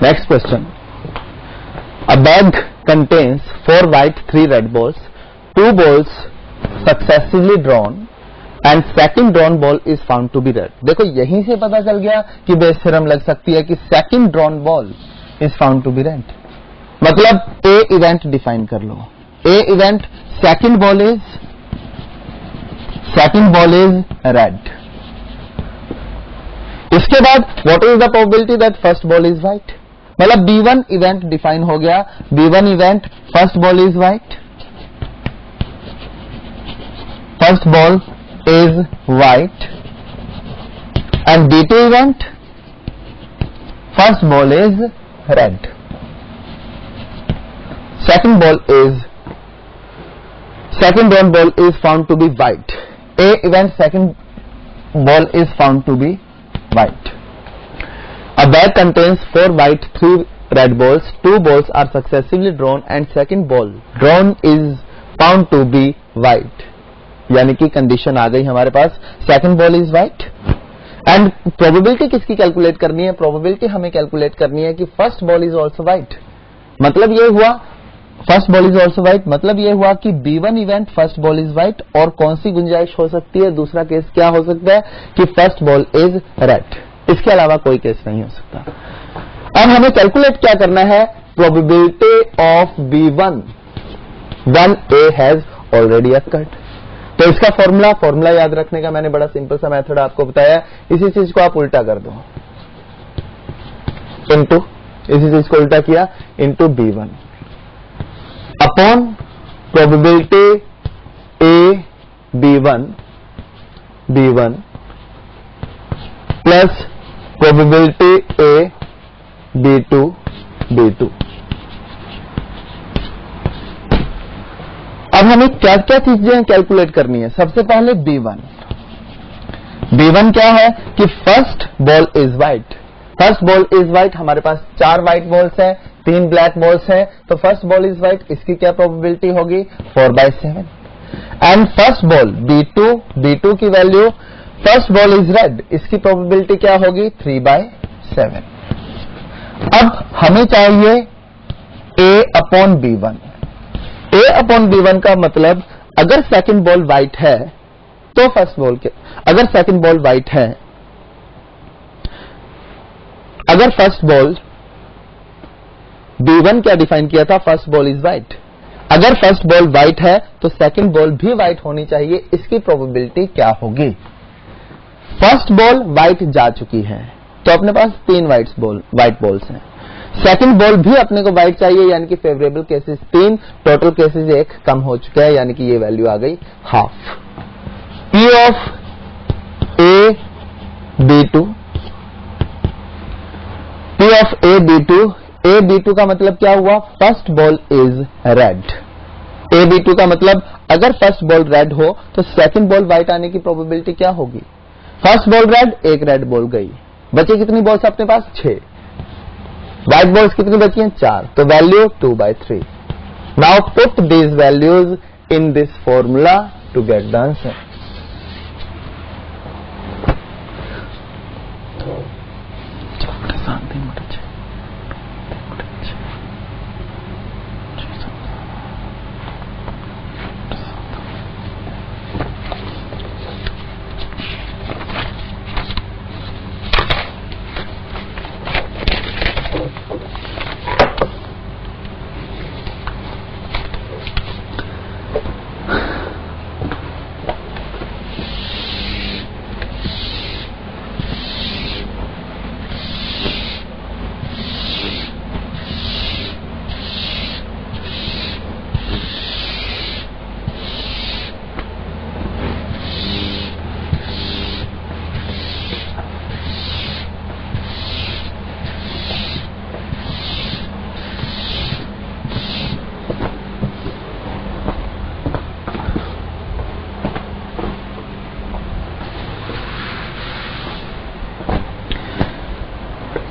Next question. A bag contains 4 white, 3 red balls. 2 balls successively drawn and second drawn ball is found to be red. देखो यहीं से पता चल गया कि बेस थ्योरम लग सकती है कि second drawn ball is found to be red. मतलब A event डिफाइन कर लो. A event second ball is red. इसके बाद what is the probability that first ball is white? मतलब B1 event डिफाइन हो गया. B1 event first ball is white. First ball is white. And B2 event first ball is red. Second drawn ball is found to be white. A event second ball is found to be white. A bag contains 4 white, 3 red balls. 2 balls are successively drawn and second ball drawn is found to be white. यानी कि condition आ गई हमारे पास, second ball is white. And probability किसकी calculate करनी है? Probability हमें कैलकुलेट करनी है कि first ball is also white. मतलब ये हुआ first ball is also white, मतलब ये हुआ कि B1 event first ball is white. और कौन सी गुंजाइश हो सकती है? दूसरा केस क्या हो सकता है कि फर्स्ट बॉल इज रेड. इसके अलावा कोई केस नहीं हो सकता. अब हमें कैलकुलेट क्या करना है? Probability of B1 when A has already occurred. तो इसका फॉर्मूला याद रखने का मैंने बड़ा सिंपल सा मेथड आपको बताया. इसी चीज को आप उल्टा कर दो, इसी चीज को उल्टा किया into B1 upon probability A B1 plus probability A B2. अब हमें क्या क्या चीजें कैलकुलेट करनी है? सबसे पहले B1 क्या है कि first ball is white. First ball is white, हमारे पास 4 व्हाइट बॉल्स हैं, 3 ब्लैक बॉल्स हैं. तो फर्स्ट बॉल इज व्हाइट, इसकी क्या प्रोबेबिलिटी होगी? 4/7. एंड फर्स्ट बॉल B2 की value, first ball is red, इसकी प्रोबेबिलिटी क्या होगी? 3/7. अब हमें चाहिए A upon B1. A upon B1 का मतलब अगर सेकंड बॉल व्हाइट है तो फर्स्ट बॉल के, अगर सेकंड बॉल व्हाइट है, अगर फर्स्ट बॉल B1 क्या डिफाइन किया था? First ball is white. अगर फर्स्ट बॉल व्हाइट है तो सेकंड बॉल भी व्हाइट होनी चाहिए. इसकी प्रोबेबिलिटी क्या होगी? फर्स्ट बॉल व्हाइट जा चुकी है तो अपने पास 3 व्हाइट बॉल्स हैं. सेकंड बॉल भी अपने को व्हाइट चाहिए, यानी कि फेवरेबल केसेस 3, टोटल केसेस 1 कम हो चुका है, यानी कि ये वैल्यू आ गई half. P of A B2 का मतलब क्या हुआ? First ball is red. A B2 का मतलब अगर फर्स्ट बॉल रेड हो तो सेकंड बॉल व्हाइट आने की प्रोबेबिलिटी क्या होगी? फर्स्ट बॉल रेड, एक रेड बॉल गई, बची कितनी बॉल्स अपने पास? 6. व्हाइट बॉल्स कितनी बची हैं? 4. तो value 2/3. Now put these values in this formula to get the answer.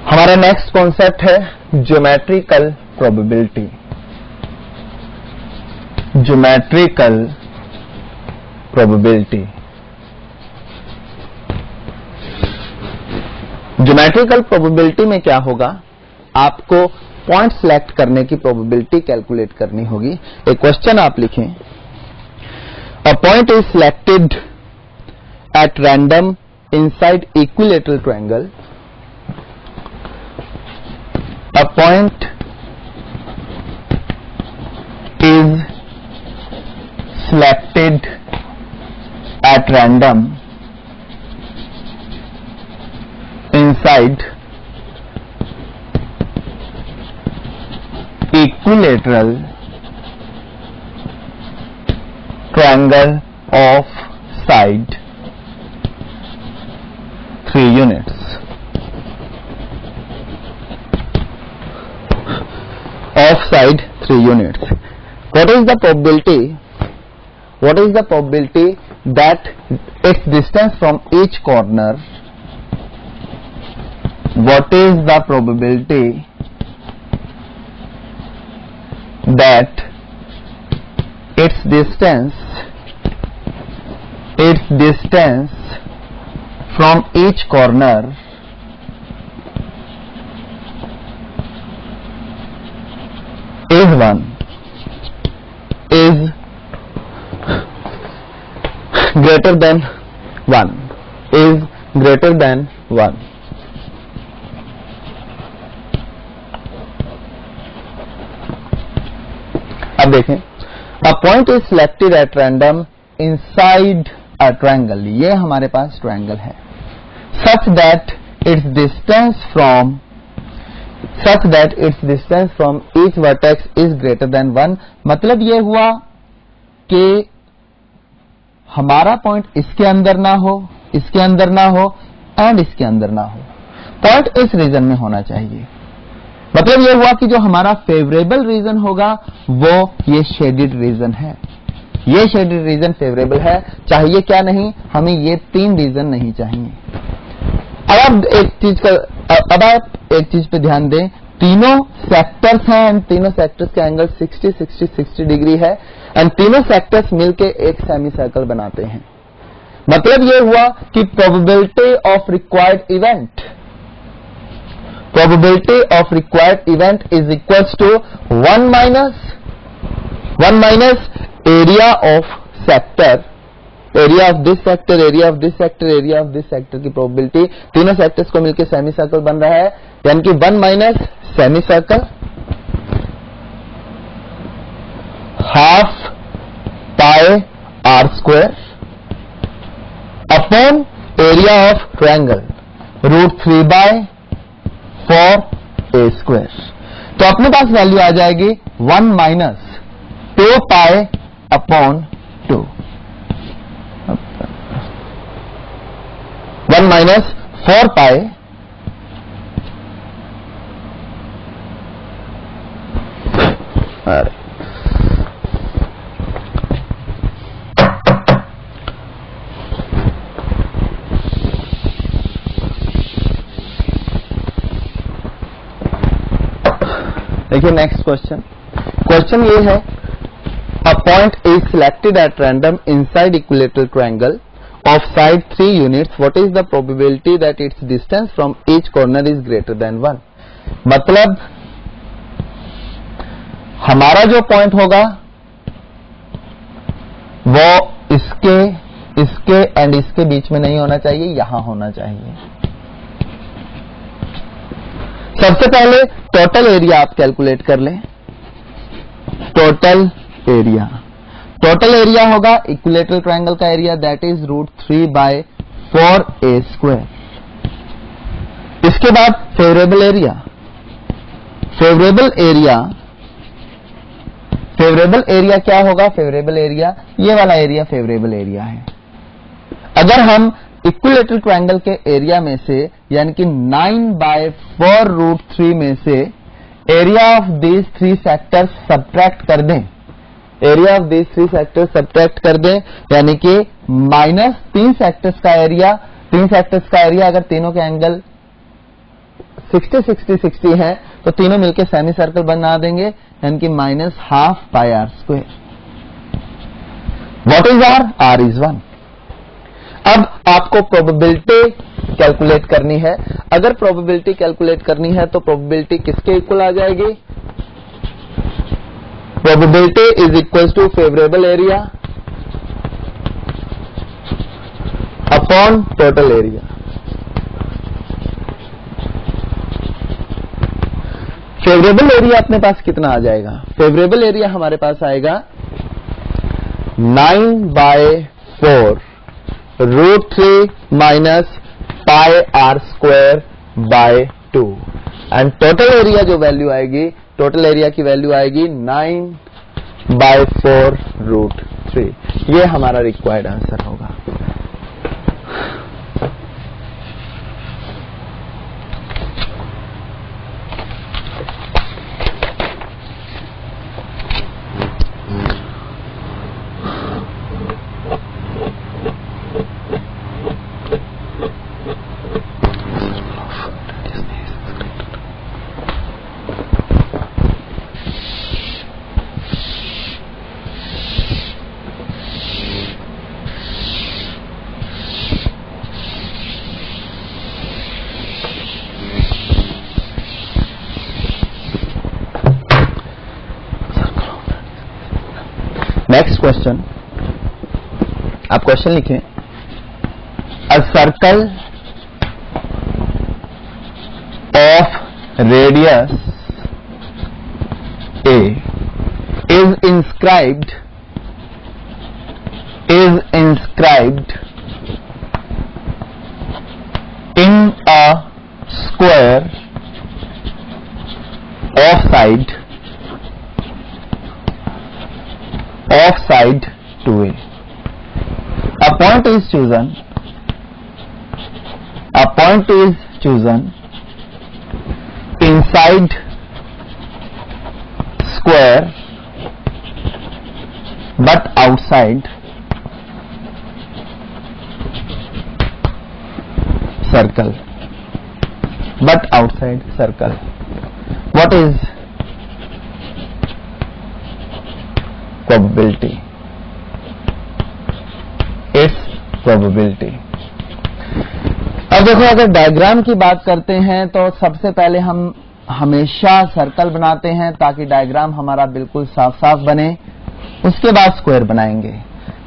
हमारा नेक्स्ट कॉन्सेप्ट है geometrical probability. Geometrical probability. Geometrical probability में क्या होगा आपको पॉइंट सिलेक्ट करने की प्रोबेबिलिटी कैलकुलेट करनी होगी। एक क्वेश्चन आप लिखें, अ point is selected at random inside equilateral triangle. A point is selected at random inside equilateral triangle of side 3 units of side 3 units. What is the probability that its distance from each corner, what is the probability that its distance from each corner is greater than 1, is greater than 1. अब देखें, a point is selected at random inside a triangle. ये हमारे पास triangle है, such that its distance from each vertex is greater than 1. मतलब ये हुआ कि हमारा पॉइंट इसके अंदर ना हो, इसके अंदर ना हो एंड इसके अंदर ना हो, पॉइंट इस रीजन में होना चाहिए। मतलब ये हुआ कि जो हमारा फेवरेबल रीजन होगा वो ये शेडेड रीजन है, ये शेडेड रीजन फेवरेबल है। चाहिए क्या नहीं, हमें ये 3 रीजन नहीं चाहिए। अब आप एक चीज पे ध्यान दें, तीनों सेक्टर्स हैं एंड तीनों सेक्टर्स के एंगल 60 डिग्री है एंड तीनों सेक्टर्स मिलके एक सेमी सर्कल बनाते हैं। मतलब ये हुआ कि probability of required event is equals to 1 minus area of sector, area of this sector, area of this sector, area of this sector की प्रोबेबिलिटी। तीनों सेक्टर्स को मिलकर सेमी सर्कल बन रहा है, यानी कि 1 minus semi circle half pi are square upon area of triangle √3/4 a square. तो अपने पास वैल्यू आ जाएगी 1 minus 2 pi upon 2, 1 minus 4 pi देखिए नेक्स्ट क्वेश्चन ये है, a point is selected at random inside equilateral triangle of side 3 units, what is the probability that its distance from each corner is greater than 1। मतलब हमारा जो point होगा वो इसके and इसके बीच में नहीं होना चाहिए, यहां होना चाहिए। सबसे पहले टोटल एरिया आप कैलकुलेट कर लें। टोटल एरिया होगा इक्विलैटरल ट्रायंगल का area, that is √3/4 a square. इसके बाद फेवरेबल एरिया क्या होगा? फेवरेबल एरिया, ये वाला एरिया फेवरेबल एरिया है। अगर हम इक्विलैटरल ट्रायंगल के एरिया में से यानी कि 9/4√3 में से area of these 3 sectors subtract कर दें, यानी कि माइनस 3 सेक्टर्स का एरिया, अगर तीनों के एंगल 60 है तो तीनों मिलकर सेमी सर्कल बना देंगे, यानी कि -12 pi are square. What is R? R is 1। अब आपको प्रोबेबिलिटी कैलकुलेट करनी है। अगर प्रोबेबिलिटी कैलकुलेट करनी है तो प्रोबेबिलिटी किसके इक्वल आ जाएगी? Probability is equal to favourable area upon total area. Favourable area अपने पास कितना आ जाएगा? फेवरेबल एरिया हमारे पास आएगा 9/4 √3 minus pi r square by 2 and total area जो वैल्यू आएगी, टोटल एरिया की वैल्यू आएगी 9/4 √3। ये हमारा रिक्वायर्ड आंसर होगा। नेक्स्ट क्वेश्चन, आप क्वेश्चन लिखें। A circle of radius A is inscribed in a square offside 2a. A point is chosen inside square but outside circle. What is probability? Its probability. अब देखो, अगर diagram की बात करते हैं तो सबसे पहले हम हमेशा सर्कल बनाते हैं ताकि डायग्राम हमारा बिल्कुल साफ साफ बने, उसके बाद स्क्वायर बनाएंगे।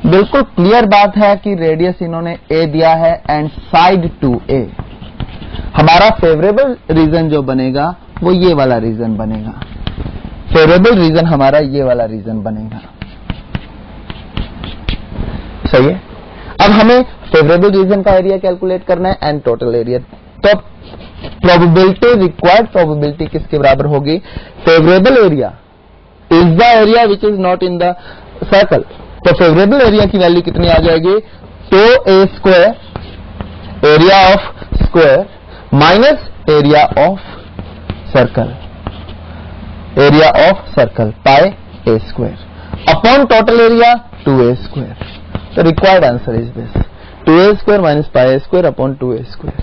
बिल्कुल क्लियर बात है कि रेडियस इन्होंने ए दिया है एंड साइड टू ए। हमारा फेवरेबल रीजन जो बनेगा वो ये वाला रीजन बनेगा। फेवरेबल रीजन हमारा ये वाला रीजन बनेगा। सही है। अब हमें फेवरेबल रीजन का एरिया कैलकुलेट करना है एंड टोटल एरिया। तो प्रोबेबिलिटी, रिक्वायर्ड प्रोबेबिलिटी किसके बराबर होगी? Favourable area is the area which is not in the circle. तो फेवरेबल एरिया की वैल्यू कितनी आ जाएगी? 2a square area of square minus area of circle pi a square upon total area 2a square. The required answer is this 2a square minus pi a square upon 2a square.